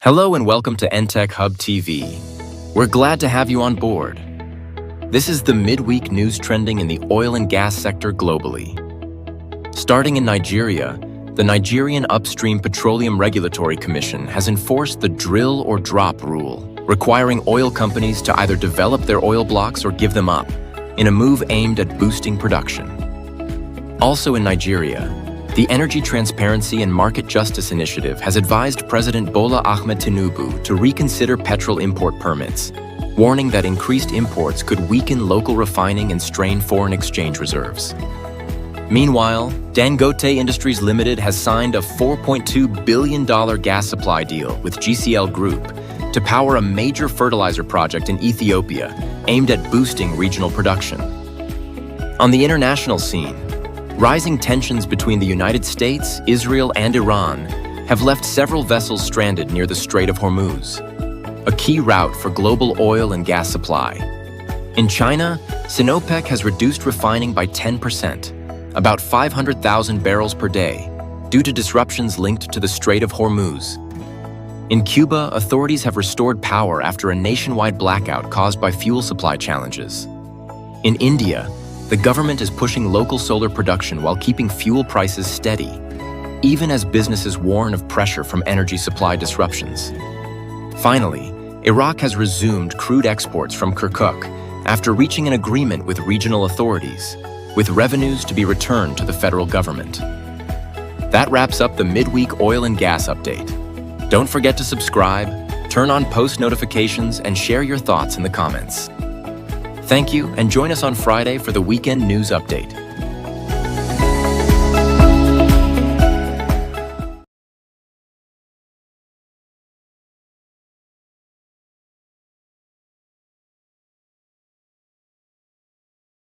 Hello and welcome to NTech Hub TV. We're glad to have you on board. This is the midweek news trending in the oil and gas sector globally. Starting in Nigeria, the Nigerian Upstream Petroleum Regulatory Commission has enforced the drill or drop rule, requiring oil companies to either develop their oil blocks or give them up, in a move aimed at boosting production. Also in Nigeria, the Energy Transparency and Market Justice Initiative has advised President Bola Ahmed Tinubu to reconsider petrol import permits, warning that increased imports could weaken local refining and strain foreign exchange reserves. Meanwhile, Dangote Industries Limited has signed a $4.2 billion gas supply deal with GCL Group to power a major fertilizer project in Ethiopia aimed at boosting regional production. On the international scene, rising tensions between the United States, Israel, and Iran have left several vessels stranded near the Strait of Hormuz, a key route for global oil and gas supply. In China, Sinopec has reduced refining by 10%, about 500,000 barrels per day, due to disruptions linked to the Strait of Hormuz. In Cuba, authorities have restored power after a nationwide blackout caused by fuel supply challenges. In India, the government is pushing local solar production while keeping fuel prices steady, even as businesses warn of pressure from energy supply disruptions. Finally, Iraq has resumed crude exports from Kirkuk after reaching an agreement with regional authorities, with revenues to be returned to the federal government. That wraps up the midweek oil and gas update. Don't forget to subscribe, turn on post notifications, and share your thoughts in the comments. Thank you, and join us on Friday for the weekend news update.